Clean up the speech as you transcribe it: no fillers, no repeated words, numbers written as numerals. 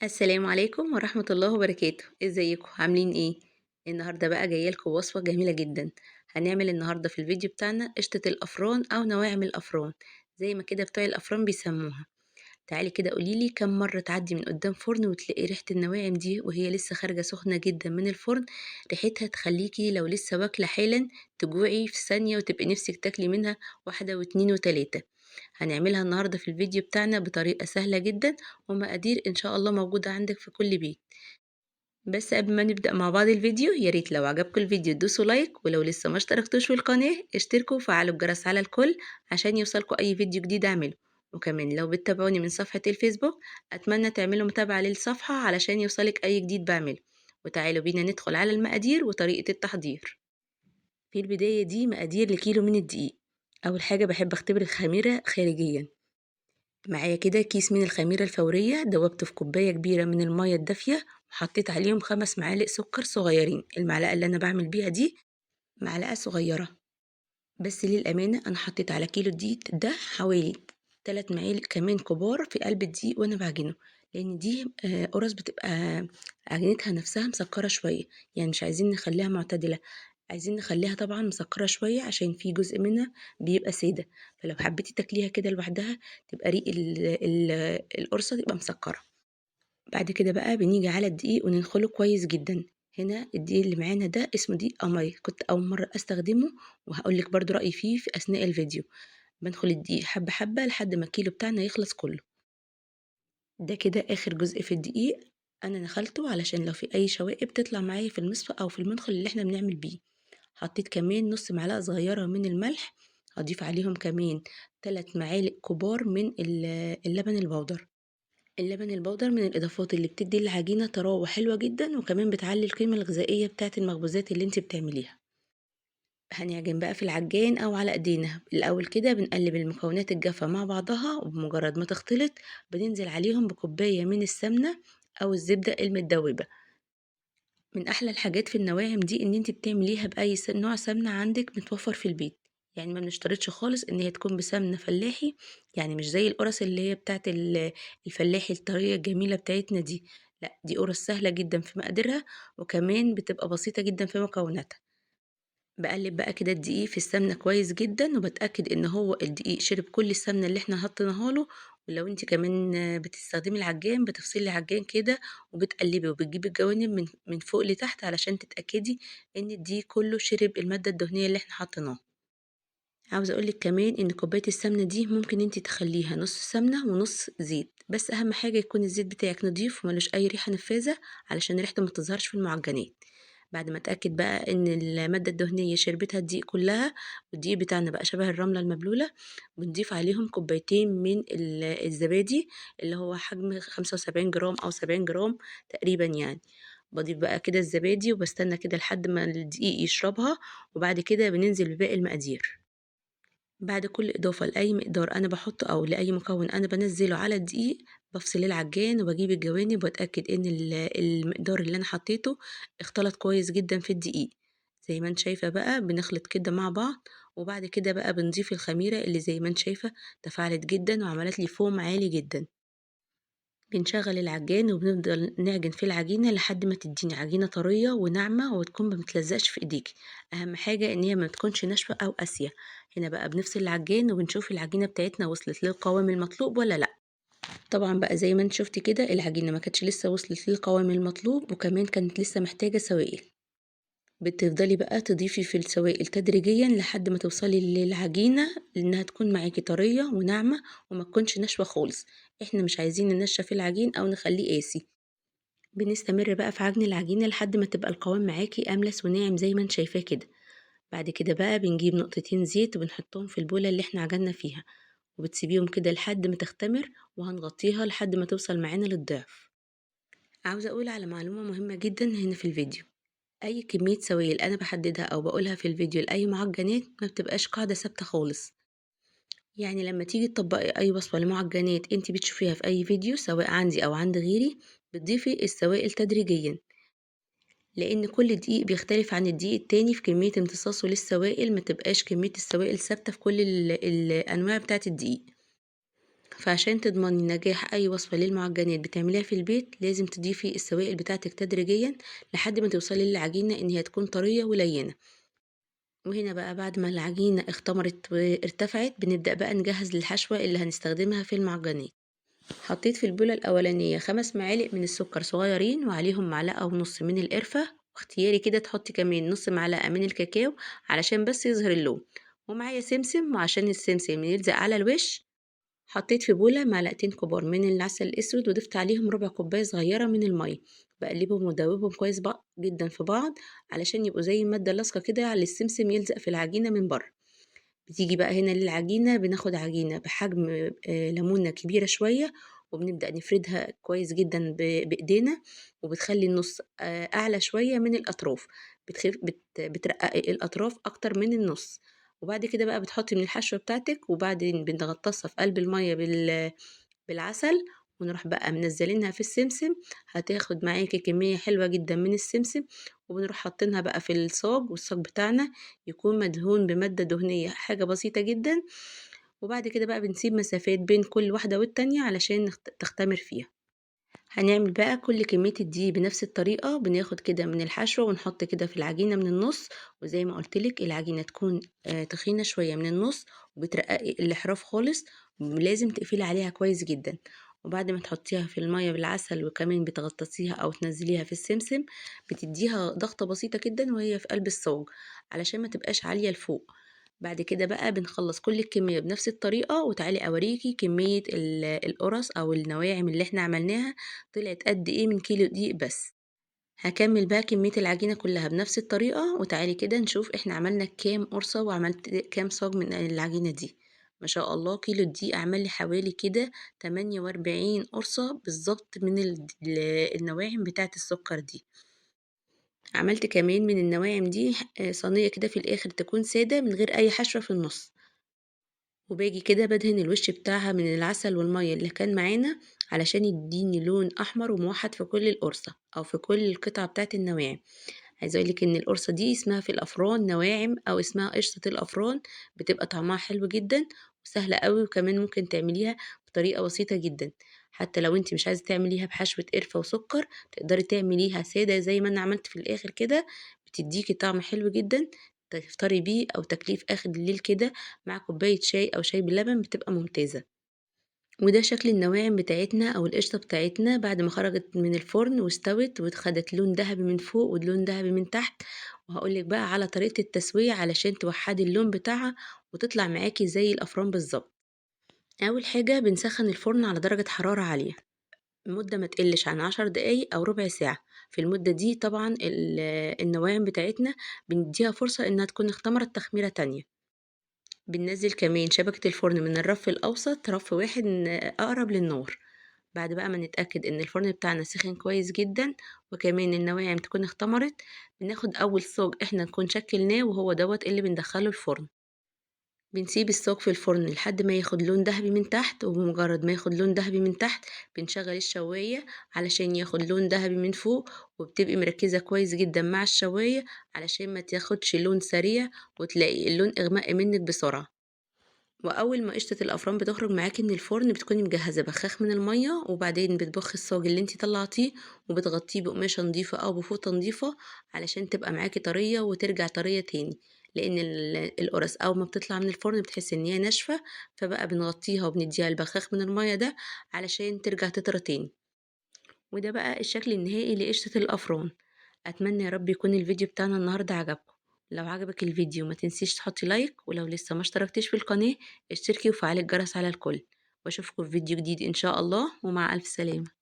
السلام عليكم ورحمة الله وبركاته، ازيكم عاملين ايه؟ النهاردة بقى جاية لكم وصفة جميلة جدا. هنعمل النهاردة في الفيديو بتاعنا قشطة الأفران أو نواعم الأفران، زي ما كده بتوع الأفران بيسموها. تعالي كده قوليلي كم مرة تعدي من قدام فرن وتلاقي ريحة النواعم دي وهي لسه خارجة سخنة جدا من الفرن. ريحتها تخليكي لو لسه واكلة حالا تجوعي في ثانية وتبقي نفسك تاكلي منها واحدة واتنين وتلاتة. هنعملها النهاردة في الفيديو بتاعنا بطريقة سهلة جدا، ومقادير إن شاء الله موجودة عندك في كل بيت. بس قبل ما نبدأ مع بعض الفيديو، ياريت لو عجبكم الفيديو تدوسوا لايك، ولو لسه ما اشتركتوش في القناة اشتركوا وفعلوا الجرس على الكل عشان يوصلكم أي فيديو جديد أعمله. وكمان لو بتتابعوني من صفحة الفيسبوك أتمنى تعملوا متابعة للصفحة علشان يوصلك أي جديد بعمله. وتعالوا بينا ندخل على المقادير وطريقة التحضير. في البداية دي مقادير لكيلو من الدقيق. أول حاجة بحب أختبر الخميرة خارجيا. معايا كده كيس من الخميرة الفورية دوبته في كوباية كبيرة من المية الدافية، وحطيت عليهم 5 معالق سكر صغيرين. المعلقة اللي أنا بعمل بيها دي معلقة صغيرة. بس للأمانة أنا حطيت على كيلو الدقيق ده حوالي 3 معالق كمان كبار في قلب الدقيق وأنا بعجنه، لأن دي قرص بتبقى عجينتها نفسها مسكرة شوية. يعني مش عايزين نخليها معتدلة، عايزين نخليها طبعا مسكرة شوية عشان في جزء منها بيبقى سادة. فلو حبيتي تاكليها كده لوحدها تبقى ريق القرصة تبقى مسكرة. بعد كده بقى بنيجي على الدقيق وننخله كويس جدا. هنا الدقيق اللي معانا ده اسمه دقيق قمري، كنت أول مرة أستخدمه وهقولك برضو رأيي فيه في أثناء الفيديو. بندخل الدقيق حبة حبة لحد ما الكيلو بتاعنا يخلص كله. ده كده آخر جزء في الدقيق. أنا نخلته علشان لو في أي شوائب تطلع معايا في المصفى أو في المنخل اللي احنا بنعمل بيه. حطيت كمان نص معلقة صغيرة من الملح. هضيف عليهم كمان 3 معالق كبار من اللبن البودر. اللبن البودر من الإضافات اللي بتدي العجينة طراوة حلوة جدا، وكمان بتعلي القيمة الغذائية بتاعة المخبوزات اللي انت بتعمليها. هنعجن بقى في العجان أو على ايدينا. الأول كده بنقلب المكونات الجافة مع بعضها، وبمجرد ما تختلط بننزل عليهم بكوباية من السمنة أو الزبدة المتدوبة. من أحلى الحاجات في النواعم دي إن انت بتعمليها بأي نوع سمنة عندك متوفر في البيت. يعني ما بنشترطش خالص إن هي تكون بسمنة فلاحي، يعني مش زي القرص اللي هي بتاعت الفلاحي الطرية الجميلة بتاعتنا دي. لا، دي قرص سهلة جدا في مقاديرها، وكمان بتبقى بسيطة جدا في مكوناتها. بقلب بقى كده الدقيق في السمنة كويس جدا، وبتأكد ان هو الدقيق شرب كل السمنة اللي احنا حطيناها له. ولو انت كمان بتستخدمي العجان بتفصلي العجان كده وبتقلبي وبتجيبي الجوانب من فوق لتحت علشان تتأكدي ان الدقيق كله شرب المادة الدهنية اللي احنا حطيناها. عاوزة اقولك كمان ان كوباية السمنة دي ممكن انت تخليها نص سمنة ونص زيت، بس اهم حاجة يكون الزيت بتاعك نضيف وملوش اي ريحة نفاذة علشان ريحته ما تظهرش في المعجنات. بعد ما اتاكد بقى ان الماده الدهنيه شربتها الدقيق كلها، والدقيق بتاعنا بقى شبه الرمله المبلوله، بنضيف عليهم كوبايتين من الزبادي اللي هو حجم 75 جرام او 70 جرام تقريبا يعني. بضيف بقى كده الزبادي وبستنى كده لحد ما الدقيق يشربها، وبعد كده بننزل بباقي المقادير. بعد كل إضافة لأي مقدار أنا باحطه أو لأي مكون أنا بانزّله على الدقيق، بافصل العجان وباجيب الجوانب وأتأكد إن المقدار اللي أنا حطيته اختلط كويس جدًا في الدقيق. زي ما أنتِ شايفة بقى بنخلط كده مع بعض، وبعد كده بقى بنضيف الخميرة اللي زي ما أنتِ شايفة تفاعلت جدًا وعملت لي فوم عالي جدًا. بنشغّل العجان وبنفضل نعجن في العجينة لحد ما تدّيني عجينة طرية وناعمة وتكون ما بتلزقش في إيديكِ. أهم حاجة إن هي ما تكونش ناشفة أو قاسية. هنا بقى بنفصل العجان وبنشوف العجينة بتاعتنا وصلت للقوام المطلوب والّا لأ. طبعًا بقى زي ما أنتِ شُفتِ كده العجينة ما كانتش لسه وصلت للقوام المطلوب، وكمان كانت لسه محتاجة سوائل. بتفضلي بقى تضيفي في السوائل تدريجيًا لحد ما توصلي للعجينة إنها تكون معاكِ طرية وناعمة وما تكونش ناشفة خالص. إحنا مش عايزين ننشّف العجين أو نخلّيه قاسي. بنستمر بقى في عجن العجينة لحد ما تبقى القوام معاكِ أملس وناعم زي ما أنتِ شايفاه كده. بعد كده بقى بنجيب نقطتين زيت وبنحطهم في البولة اللي إحنا عجنا فيها، وبتسيبيهم كده لحد ما تختمر، وهنغطيها لحد ما توصل معانا للضعف. عاوزة أقول على معلومة مهمة جدًا هنا في الفيديو. أي كمية سوائل أنا باحددها أو باقولها في الفيديو لأي معجنات ما بتبقاش قاعدة ثابتة خالص. يعني لما تيجي تطبقي أي وصفة لمعجنات أنتِ بتشوفيها في أي فيديو سواء عندي أو عند غيري، بتضيفي السوائل تدريجيًا. لأن كل دقيق بيختلف عن الدقيق التاني في كمية امتصاصه للسوائل، ما تبقاش كمية السوائل ثابتة في كل الأنواع بتاعة الدقيق. فعشان تضمني نجاح أي وصفة للمعجنات بتعمليها في البيت لازم تضيفي السوائل بتاعتك تدريجيا لحد ما توصلي للعجينة إن هي تكون طرية ولينة. وهنا بقى بعد ما العجينة اختمرت وارتفعت بنبدأ بقى نجهز للحشوة اللي هنستخدمها في المعجنات. حطيت في البولة الأولانية 5 معالق من السكر صغيرين وعليهم معلقة ونص من القرفة، واختياري كده تحطي كمان نص معلقة من الكاكاو علشان بس يظهر اللون، ومعايا سمسم وعشان السمسم يلزق على الوش. حطيت في بولة معلقتين كبار من العسل الأسود وضفت عليهم ربع كوباية صغيرة من المية، بقلبهم ودوبهم كويس بقى جدا في بعض علشان يبقوا زي المادة اللاصقة كده على السمسم يلزق في العجينة من بره. بتيجي بقى هنا للعجينة بناخد عجينة بحجم ليمونة كبيرة شوية، وبنبدأ نفردها كويس جدا بإيدينا، وبتخلي النص أعلى شوية من الأطراف، بترققي الأطراف أكتر من النص. وبعد كده بقى بتحطي من الحشوة بتاعتك وبعدين بنغطسها في قلب المية بالعسل، ونروح بقى منزلينها في السمسم. هتاخد معاكي كمية حلوة جدا من السمسم، وبنروح حاطينها بقى في الصاج، والصاج بتاعنا يكون مدهون بمادة دهنية حاجة بسيطة جدا. وبعد كده بقى بنسيب مسافات بين كل واحدة والتانية علشان تختمر فيها. هنعمل بقى كل كمية الدقيق بنفس الطريقة، بناخد كده من الحشوة ونحط كده في العجينة من النص، وزي ما قلتلك العجينة تكون تخينة شوية من النص، وبترققي الحراف خالص، لازم تقفلي عليها كويس جدا. وبعد ما تحطيها في المية بالعسل وكمان بتغطسيها أو تنزليها في السمسم، بتديها ضغطة بسيطة جدا وهي في قلب الصاج علشان ما تبقاش عالية لفوق. بعد كده بقى بنخلص كل الكمية بنفس الطريقة، وتعالي أوريكي كمية القرص أو النواعم اللي احنا عملناها طلعت قد ايه من كيلو دقيق بس. هكمل بقى كمية العجينة كلها بنفس الطريقة، وتعالي كده نشوف احنا عملنا كام قرصة وعملت كام صاج من العجينة دي. ما شاء الله كيلو الدقيق عمل لي حوالي كده 48 قرصة بالظبط من النواعم بتاعة السكر دي. عملت كمان من النواعم دي صينية كده في الآخر تكون سادة من غير أي حشوة في النص، وباجي كده بدهن الوش بتاعها من العسل والمية اللي كان معانا علشان يديني لون احمر وموحد في كل القرصة او في كل القطعة بتاعت النواعم. عايزة اقولك ان القرصة دي اسمها في الافران نواعم او اسمها قشطة الافران، بتبقى طعمها حلو جدا وسهلة قوي، وكمان ممكن تعمليها بطريقة بسيطة جدا. حتى لو انت مش عايزة تعمليها بحشوة قرفة وسكر تقدري تعمليها سادة زي ما انا عملت في الاخر كده، بتديكي طعم حلو جدا تفطري بيه او تاكليه في اخر الليل كده مع كوباية شاي أو شاي بلبن، بتبقى ممتازة. وده شكل النواعم بتاعتنا أو القشطة بتاعتنا بعد ما خرجت من الفرن واستوت وخدت لون ذهبي من فوق ولون ذهبي من تحت. وهقولك بقى على طريقة التسوية علشان توحدي اللون بتاعها وتطلع معاكي زي الأفران بالظبط. أول حاجة بنسخن الفرن على درجة حرارة عالية مدة ما تقلش عن 10 دقايق أو ربع ساعة. في المدة دي طبعا النواعم بتاعتنا بنديها فرصة إنها تكون اختمرت تخميرة تانية. بننزل كمان شبكة الفرن من الرف الأوسط رف واحد أقرب للنار. بعد بقى ما نتأكد إن الفرن بتاعنا سخن كويس جدا وكمان النواعم تكون اختمرت، بناخد أول صاج احنا نكون شكلناه وهو دوت اللي بندخله الفرن. بنسيب الصاج في الفرن لحد ما ياخد لون دهبي من تحت، وبمجرد ما ياخد لون دهبي من تحت بنشغل الشواية علشان ياخد لون دهبي من فوق، وبتبقي مركزة كويس جدا مع الشواية علشان ما تاخدش لون سريع وتلاقي اللون اغمق منك بسرعة. وأول ما قشطة الأفران بتخرج معاكي من الفرن بتكوني مجهزة بخاخ من المية، وبعدين بتبخي الصاج اللي انتي طلعتيه وبتغطيه بقماشة نضيفة أو بفوطة نضيفة علشان تبقى معاكي طرية وترجع طرية تاني، لأن القرص أول ما بتطلع من الفرن بتحسي إن هي ناشفة، فبقى بنغطيها وبنديها البخاخ من المية ده علشان ترجع تطرى تاني. وده بقى الشكل النهائي لقشطة الأفران. أتمنى يا رب يكون الفيديو بتاعنا النهاردة عجبكم. لو عجبك الفيديو ما تنسيش تحطي لايك، ولو لسه ما اشتركتيش في القناة اشتركي وفعلي الجرس على الكل. واشوفكم في فيديو جديد ان شاء الله، ومع ألف سلامة.